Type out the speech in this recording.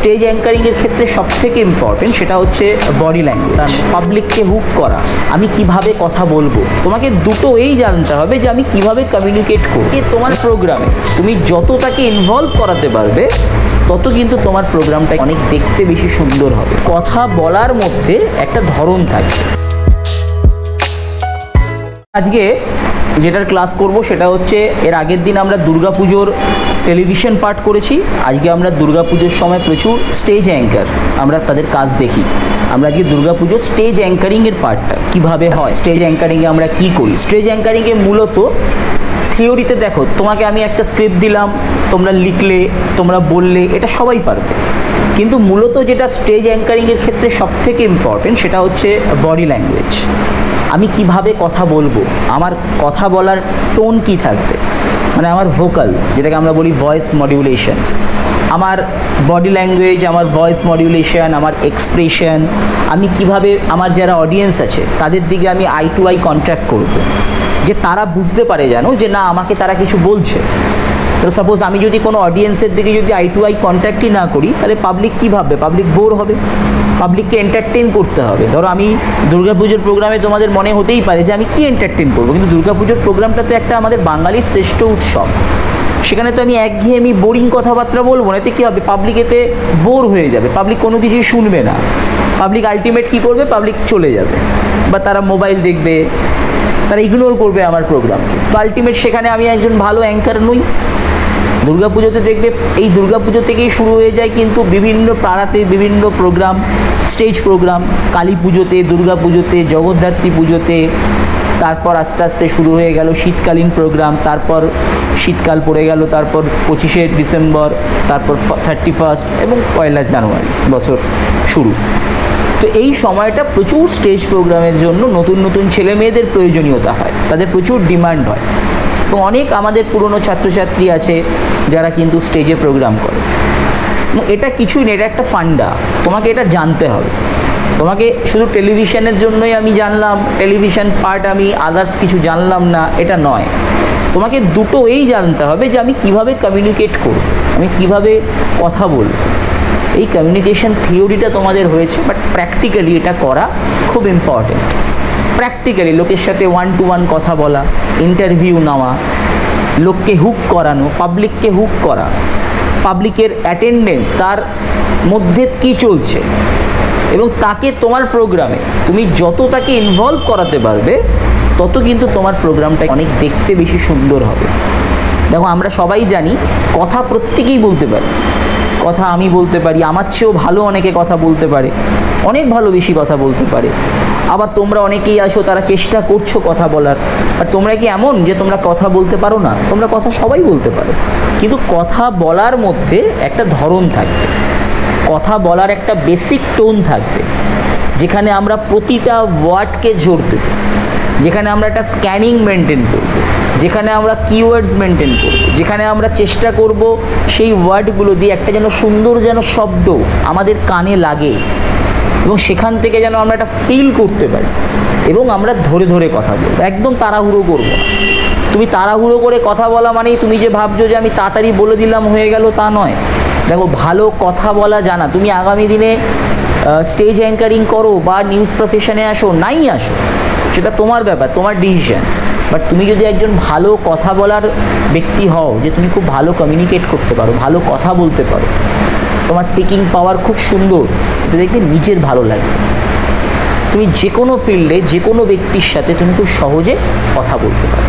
Stage অ্যাঙ্কারিংয়ের ক্ষেত্রে সবথেকে important সেটা হচ্ছে বডি ল্যাঙ্গুয়েজ, পাবলিককে হুক করা। আমি কিভাবে কথা বলবো, তোমাকে দুটো এই জানতে হবে যে আমি কিভাবে কমিউনিকেট করি। তোমার প্রোগ্রামে তুমি যত তাকে ইনভলভ করাতে পারবে তত কিন্তু তোমার প্রোগ্রামটা অনেক দেখতে বেশি সুন্দর হবে। কথা বলার মধ্যে একটা ধরন থাকে। আজকে যেটার ক্লাস করব সেটা হচ্ছে, এর আগের দিন আমরা দুর্গাপুজোর টেলিভিশন পার্ট করেছি। আজকে আমরা দুর্গাপুজোর সময় প্রচুর স্টেজ অ্যাঙ্কার আমরা তাদের কাজ দেখি। আমরা আজকে দুর্গাপুজোর স্টেজ অ্যাঙ্কারিংয়ের পার্টটা কীভাবে হয়, স্টেজ অ্যাঙ্কারিংয়ে আমরা কী করি। স্টেজ অ্যাঙ্কারিংয়ে মূলত থিওরিতে দেখো, তোমাকে আমি একটা স্ক্রিপ্ট দিলাম, তোমরা লিখলে, তোমরা বললে, এটা সবাই পারবে। কিন্তু মূলত যেটা স্টেজ অ্যাঙ্কারিংয়ের ক্ষেত্রে সবথেকে ইম্পর্টেন্ট সেটা হচ্ছে বডি ল্যাঙ্গুয়েজ। আমি কিভাবে কথা বলবো, আমার কথা বলার টোন কী থাকবে, মানে আমার ভোকাল, যেটাকে আমরা বলি ভয়েস মডিউলেশন, আমার বডি ল্যাঙ্গুয়েজ, আমার ভয়েস মডিউলেশন, আমার এক্সপ্রেশন, আমি কিভাবে আমার যারা অডিয়েন্স আছে তাদের দিকে আমি আই টু আই কন্ট্যাক্ট করবো, যে তারা বুঝতে পারে যেন যে না আমাকে তারা কিছু বলছে। তো সাপোজ আমি যদি কোনো অডিয়েন্সের দিকে যদি আই টু আই কন্ট্যাক্টই না করি, তাহলে পাবলিক কী ভাববে, পাবলিক বোর হবে, পাবলিককে এন্টারটেন করতে হবে। ধরো আমি দুর্গাপুজোর প্রোগ্রামে তোমাদের মনে হতেই পারে যে আমি কি এন্টারটেন করবো, কিন্তু দুর্গাপুজোর প্রোগ্রামটা তো একটা আমাদের বাঙালির শ্রেষ্ঠ উৎসব। সেখানে তো আমি একঘেয়েমি বোরিং কথাবার্তা বলবো না, এতে কী হবে, পাবলিক এতে বোর হয়ে যাবে, পাবলিক কোনো কিছুই শুনবে না। পাবলিক আলটিমেট কী করবে, পাবলিক চলে যাবে, বা তারা মোবাইল দেখবে, তারা ইগনোর করবে আমার প্রোগ্রামকে। তো আলটিমেট সেখানে আমি একজন ভালো অ্যাঙ্কার নই। দুর্গাপুজোতে দেখবে এই দুর্গাপুজো থেকেই শুরু হয়ে যায় কিন্তু বিভিন্ন পাড়াতে বিভিন্ন প্রোগ্রাম, স্টেজ প্রোগ্রাম, কালী পুজোতে, দুর্গাপুজোতে, জগদ্ধাত্রী পুজোতে, তারপর আস্তে আস্তে শুরু হয়ে গেল শীতকালীন প্রোগ্রাম, তারপর শীতকাল পড়ে গেল, তারপর 25শে ডিসেম্বর, তারপর 31 এবং 1 জানুয়ারি বছর শুরু। তো এই সময়টা প্রচুর স্টেজ প্রোগ্রামের জন্য নতুন নতুন ছেলে মেয়েদের প্রয়োজনীয়তা হয়, তাদের প্রচুর ডিমান্ড হয়। এবং অনেক আমাদের পুরনো ছাত্রছাত্রী আছে যারা কিন্তু স্টেজে প্রোগ্রাম করে। এটা কিছুই না, এটা একটা ফান্ডা, তোমাকে এটা জানতে হবে। তোমাকে শুধু টেলিভিশনের জন্যই আমি জানলাম, টেলিভিশন পার্ট আমি আদার্স কিছু জানলাম না, এটা নয়। তোমাকে দুটো এই জানতে হবে যে আমি কিভাবে কমিউনিকেট করব, আমি কিভাবে কথা বলব। এই কমিউনিকেশন থিওরিটা তোমাদের হয়েছে, বাট প্র্যাকটিক্যালি এটা করা খুব ইম্পর্টেন্ট। প্র্যাকটিক্যালি লোকের সাথে 1 to 1 কথা বলা, ইন্টারভিউ নেওয়া, লোককে হুক করানো, পাবলিককে হুক করা, পাবলিকের অ্যাটেন্ডেন্স, তার মধ্যে কী চলছে, এবং তাকে তোমার প্রোগ্রামে তুমি যত তাকে ইনভলভ করাতে পারবে তত কিন্তু তোমার প্রোগ্রামটা অনেক দেখতে বেশি সুন্দর হবে। দেখো আমরা সবাই জানি কথা প্রত্যেকেই বলতে পারে, কথা আমি বলতে পারি, আমার চেয়েও ভালো অনেকে কথা বলতে পারে, অনেক ভালো বেশি কথা বলতে পারে। আবার তোমরা অনেকেই আসো, তারা চেষ্টা করছো কথা বলার, আর তোমরা কি এমন যে তোমরা কথা বলতে পারো না? তোমরা কথা সবাই বলতে পারো, কিন্তু কথা বলার মধ্যে একটা ধরন থাকবে, কথা বলার একটা বেসিক টোন থাকবে, যেখানে আমরা প্রতিটা ওয়ার্ডকে জোর দেব, যেখানে আমরা একটা স্ক্যানিং মেনটেন করব, যেখানে আমরা কিওয়ার্ডস মেনটেন করব, যেখানে আমরা চেষ্টা করব সেই ওয়ার্ডগুলো দিয়ে একটা যেন সুন্দর যেন শব্দ আমাদের কানে লাগে, এবং সেখান থেকে যেন আমরা একটা ফিল করতে পারি, এবং আমরা ধরে ধরে কথা বলবো, একদম তাড়াহুড়ো করবো না। তুমি তাড়াহুড়ো করে কথা বলা মানেই তুমি যে ভাবছো যে আমি তাড়াতাড়ি বলে দিলাম হয়ে গেল, তা নয়। দেখো ভালো কথা বলা জানা, তুমি আগামী দিনে স্টেজ অ্যাঙ্কারিং করো বা নিউজ প্রফেশনে আসো, নাই আসো, সেটা তোমার ব্যাপার, তোমার ডিসিশন। বাট তুমি যদি একজন ভালো কথা বলার ব্যক্তি হও, যে তুমি খুব ভালো কমিউনিকেট করতে পারো, ভালো কথা বলতে পারো, তোমার স্পিকিং পাওয়ার খুব সুন্দর, এটা দেখবে নিজের ভালো লাগবে। তুমি যে কোনো ফিল্ডে যে কোনো ব্যক্তির সাথে তুমি খুব সহজে কথা বলতে পারো।